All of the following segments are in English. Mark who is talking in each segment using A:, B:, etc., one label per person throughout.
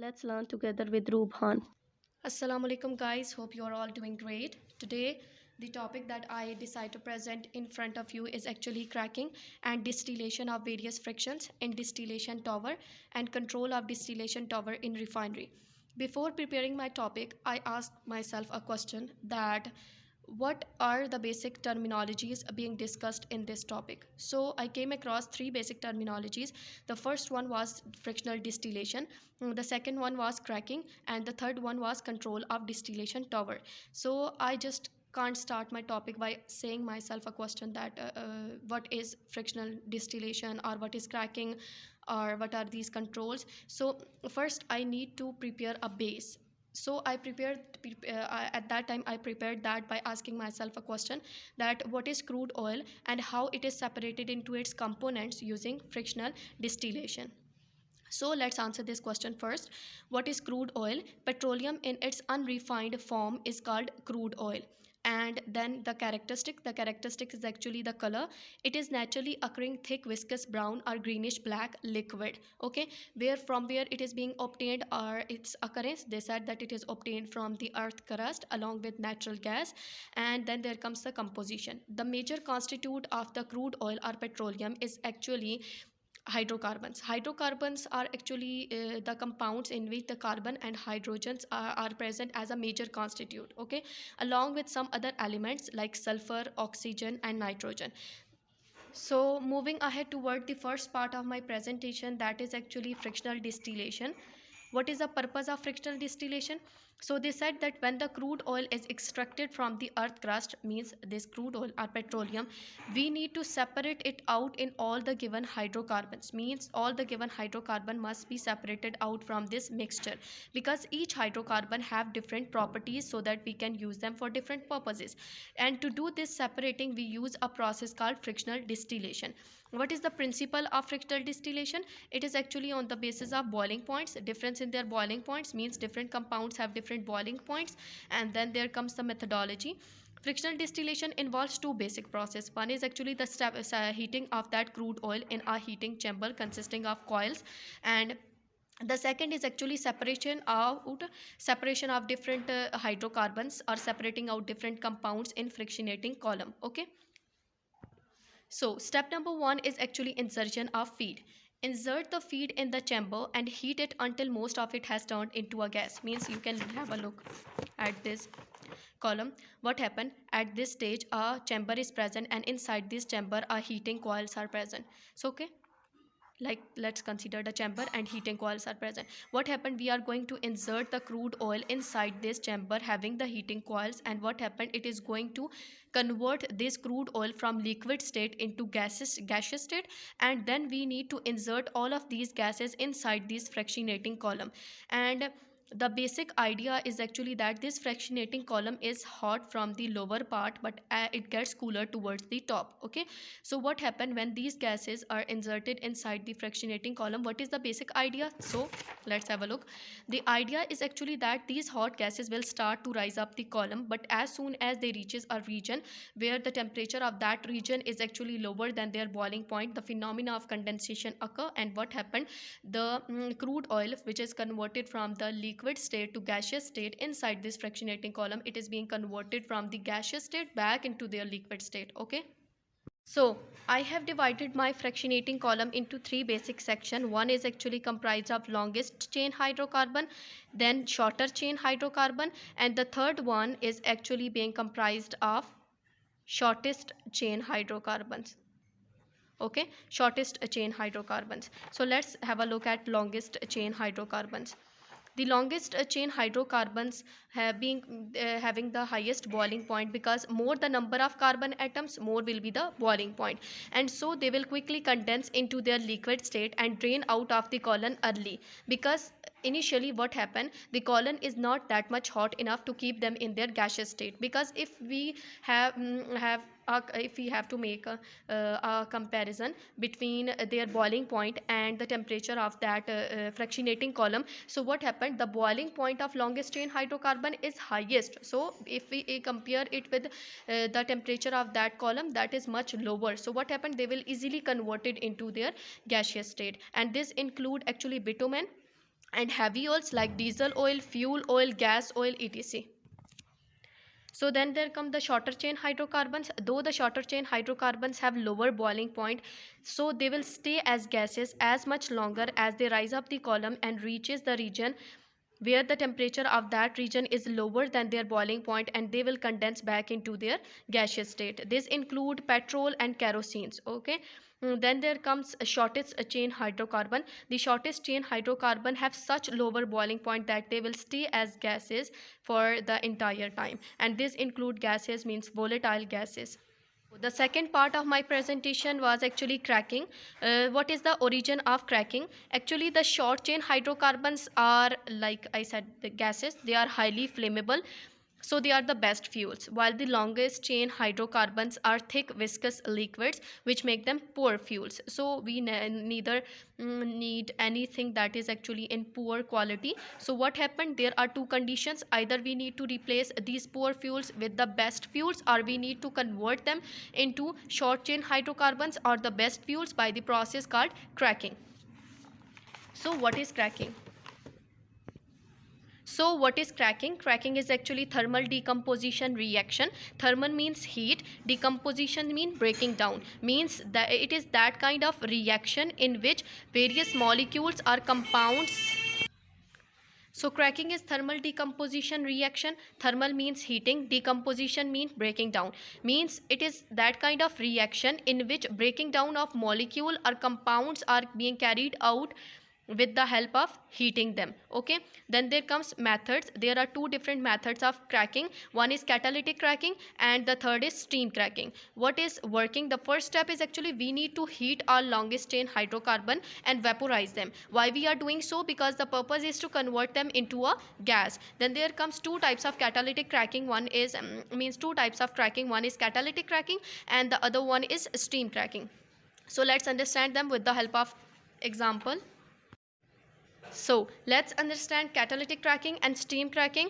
A: Let's learn together with Rubhan.
B: Assalamu alaikum guys, hope you are all doing great. Today the topic that I decide to present in front of you is actually cracking and distillation of various fractions in distillation tower and control of distillation tower in refinery. Before preparing my topic, I asked myself a question that what are the basic terminologies being discussed in this topic. So I came across three basic terminologies. The first one was fractional distillation, the second one was cracking, and the third one was control of distillation tower. So I just can't start my topic by saying myself a question that what is fractional distillation, or what is cracking, or what are these controls. So first I need to prepare a base. So I prepared at that time I prepared that by asking myself a question that what is crude oil and how it is separated into its components using fractional distillation. So let's answer this question first. What is crude oil? Petroleum in its unrefined form is called crude oil. And then the characteristic is actually the color. It is naturally occurring thick viscous brown or greenish black liquid. Okay, where it is being obtained, or its occurrence, they said that it is obtained from the earth crust along with natural gas. And then there comes the composition. The major constitute of the crude oil or petroleum is actually hydrocarbons are actually the compounds in which the carbon and hydrogens are present as a major constitute, okay, along with some other elements like sulfur, oxygen and nitrogen. So moving ahead toward the first part of my presentation, that is actually fractional distillation. What is the purpose of fractional distillation? So they said that when the crude oil is extracted from the earth crust, means this crude oil or petroleum, we need to separate it out in all the given hydrocarbons, means all the given hydrocarbon must be separated out from this mixture, because each hydrocarbon have different properties so that we can use them for different purposes. And to do this separating, we use a process called fractional distillation. What is the principle of fractional distillation? It is actually on the basis of boiling points. Difference in their boiling points means different compounds have different boiling points. And then there comes the methodology. Fractional distillation involves two basic processes. One is actually the heating of that crude oil in a heating chamber consisting of coils, and the second is actually separation of different hydrocarbons, or separating out different compounds in fractionating column. Okay, so step number one is actually insertion of feed. Insert the feed in the chamber and heat it until most of it has turned into a gas. Means you can have a look at this column. What happened at this stage? A chamber is present, and inside this chamber a heating coils are present. So okay, like let's consider the chamber and heating coils are present. What happened? We are going to insert the crude oil inside this chamber having the heating coils, and what happened? It is going to convert this crude oil from liquid state into gaseous state, and then we need to insert all of these gases inside this fractionating column. And the basic idea is actually that this fractionating column is hot from the lower part, but it gets cooler towards the top. Okay, so what happened when these gases are inserted inside the fractionating column? What is the basic idea? So let's have a look. The idea is actually that these hot gases will start to rise up the column, but as soon as they reaches a region where the temperature of that region is actually lower than their boiling point, the phenomena of condensation occur. And what happened? The crude oil, which is converted from the liquid state to gaseous state inside this fractionating column, it is being converted from the gaseous state back into their liquid state. Okay, so I have divided my fractionating column into three basic sections. One is actually comprised of longest chain hydrocarbon, then shorter chain hydrocarbon, and the third one is actually being comprised of shortest chain hydrocarbons. Okay, shortest chain hydrocarbons. So let's have a look at longest chain hydrocarbons. The longest chain hydrocarbons have been having the highest boiling point, because more the number of carbon atoms, more will be the boiling point, and so they will quickly condense into their liquid state and drain out of the column early. Because initially what happened, the column is not that much hot enough to keep them in their gaseous state. Because if we have if we have to make a comparison between their boiling point and the temperature of that fractionating column, so what happened? The boiling point of longest chain hydrocarbon is highest. So if we compare it with the temperature of that column, that is much lower. So what happened? They will easily convert it into their gaseous state, and this include actually bitumen, and heavy oils like diesel oil, fuel oil, gas oil, etc. So then there come the shorter chain hydrocarbons. Though the shorter chain hydrocarbons have lower boiling point, so they will stay as gases as much longer as they rise up the column and reaches the region where the temperature of that region is lower than their boiling point, and they will condense back into their gaseous state. This include petrol and kerosenes. Okay. Then there comes a shortest chain hydrocarbon. The shortest chain hydrocarbon have such lower boiling point that they will stay as gases for the entire time, and this include gases means volatile gases. The second part of my presentation was actually cracking. What is the origin of cracking? Actually, the short chain hydrocarbons are, like I said, the gases. They are highly flammable, so they are the best fuels, while the longest chain hydrocarbons are thick viscous liquids which make them poor fuels. So we neither need anything that is actually in poor quality. So what happened, there are two conditions: either we need to replace these poor fuels with the best fuels, or we need to convert them into short chain hydrocarbons or the best fuels by the process called cracking. So what is cracking? So what is cracking? Cracking is actually thermal decomposition reaction. Thermal means heat, decomposition means breaking down, means that it is that kind of reaction in which various molecules or compounds. So cracking is thermal decomposition reaction. Thermal means heating, decomposition means breaking down, means it is that kind of reaction in which breaking down of molecule or compounds are being carried out with the help of heating them. Okay. Then there comes methods. There are two different methods of cracking. One is catalytic cracking and the third is steam cracking. What is working? The first step is actually we need to heat our longest chain hydrocarbon and vaporize them. Why we are doing so? Because the purpose is to convert them into a gas. Then there comes two types of catalytic cracking. One is means two types of cracking. One is catalytic cracking and the other one is steam cracking. So let's understand them with the help of example. So let's understand catalytic cracking and steam cracking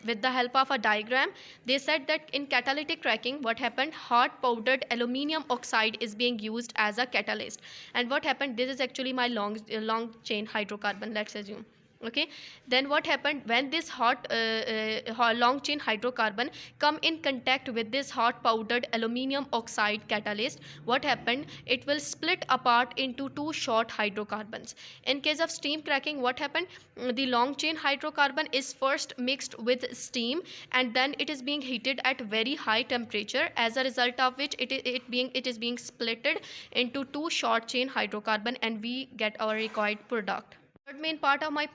B: with the help of a diagram. They said that in catalytic cracking, what happened, hot powdered aluminium oxide is being used as a catalyst. And what happened, this is actually my long chain hydrocarbon, let's assume. Okay. Then what happened, when this long chain hydrocarbon come in contact with this hot powdered aluminium oxide catalyst, what happened, it will split apart into two short hydrocarbons. In case of steam cracking, what happened, the long chain hydrocarbon is first mixed with steam and then it is being heated at very high temperature, as a result of which it is being splitted into two short chain hydrocarbon and we get our required product. Third main part of my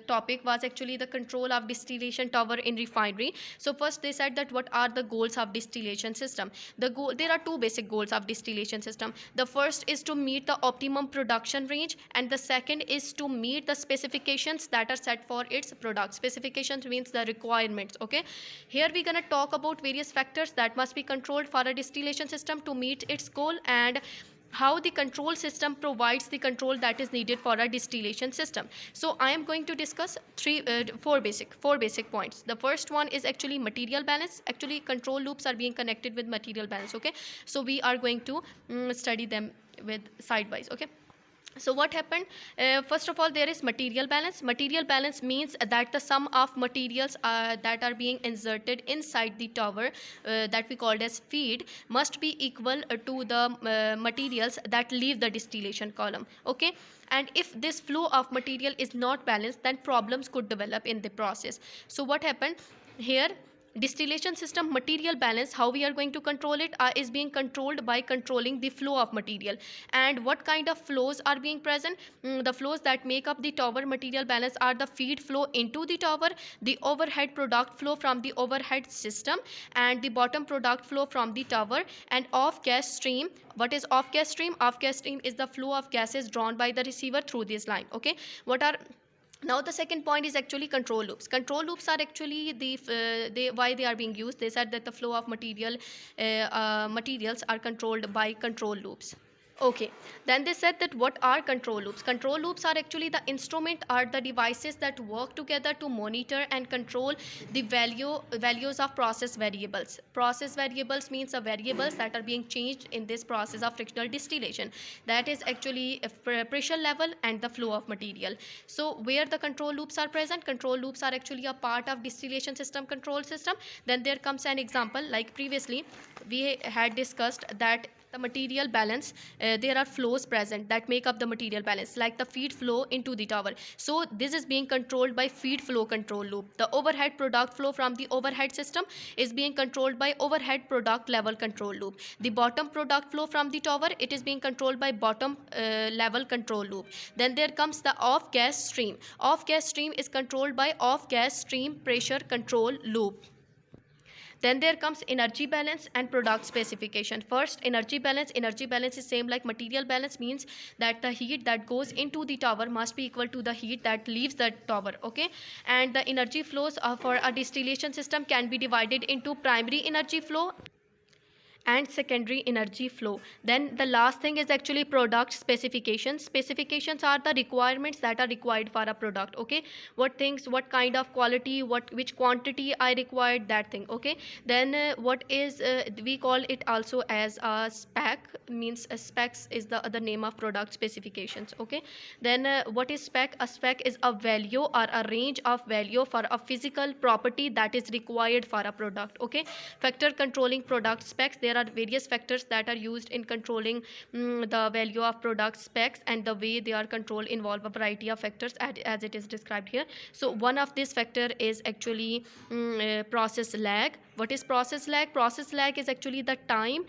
B: topic was actually the control of distillation tower in refinery. So first they said that what are the goals of distillation system. There are two basic goals of distillation system. The first is to meet the optimum production range and the second is to meet the specifications that are set for its product. Specifications means the requirements. Okay. Here we're gonna talk about various factors that must be controlled for a distillation system to meet its goal, and how the control system provides the control that is needed for a distillation system. So I am going to discuss four basic points. The first one is actually material balance. Actually control loops are being connected with material balance. Okay. So we are going to study them with sidewise. Okay. So what happened, first of all, there is material balance. Material balance means that the sum of materials that are being inserted inside the tower, that we called as feed, must be equal to the materials that leave the distillation column. Okay. And if this flow of material is not balanced, then problems could develop in the process. So what happened here, distillation system material balance, how we are going to control it, is being controlled by controlling the flow of material. And what kind of flows are being present? The flows that make up the tower material balance are the feed flow into the tower, the overhead product flow from the overhead system, and the bottom product flow from the tower, and off gas stream. What is off gas stream? Off gas stream is the flow of gases drawn by the receiver through this line. Okay. What are Now the second point is actually control loops. Control loops are actually why they are being used. They said that the flow of materials are controlled by control loops. Okay, then they said that what are control loops? Control loops are actually the instrument or the devices that work together to monitor and control the values of process variables. Process variables means the variables that are being changed in this process of frictional distillation. That is actually a pressure level and the flow of material. So where the control loops are present, control loops are actually a part of distillation system control system. Then there comes an example like previously we had discussed that the material balance, there are flows present that make up the material balance, like the feed flow into the tower. So this is being controlled by feed flow control loop. The overhead product flow from the overhead system is being controlled by overhead product level control loop. The bottom product flow from the tower, it is being controlled by bottom level control loop. Then there comes the off gas stream. Off gas stream is controlled by off gas stream pressure control loop. Then there comes energy balance and product specification. First, energy balance. Energy balance is same like material balance, means that the heat that goes into the tower must be equal to the heat that leaves the tower. Okay, and the energy flows for a distillation system can be divided into primary energy flow and secondary energy flow. Then the last thing is actually product specifications. Specifications are the requirements that are required for a product. Okay, what things, what kind of quality, what which quantity I required, that thing. Okay, then what is we call it also as a spec, means specs is the other name of product specifications. Okay, then what is spec? A spec is a value or a range of value for a physical property that is required for a product. Okay, factor controlling product specs. There are various factors that are used in controlling the value of product specs, and the way they are controlled involve a variety of factors as it is described here. So one of this factor is actually process lag. What is process lag? Process lag is actually the time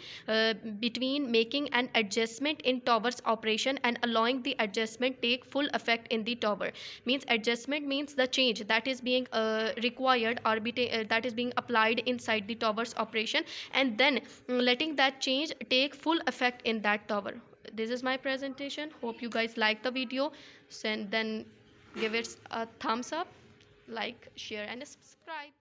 B: between making an adjustment in tower's operation and allowing the adjustment take full effect in the tower. Means adjustment means the change that is being required or that is being applied inside the tower's operation, and then letting that change take full effect in that tower. This is my presentation. Hope you guys like the video. Then give it a thumbs up, like, share and subscribe.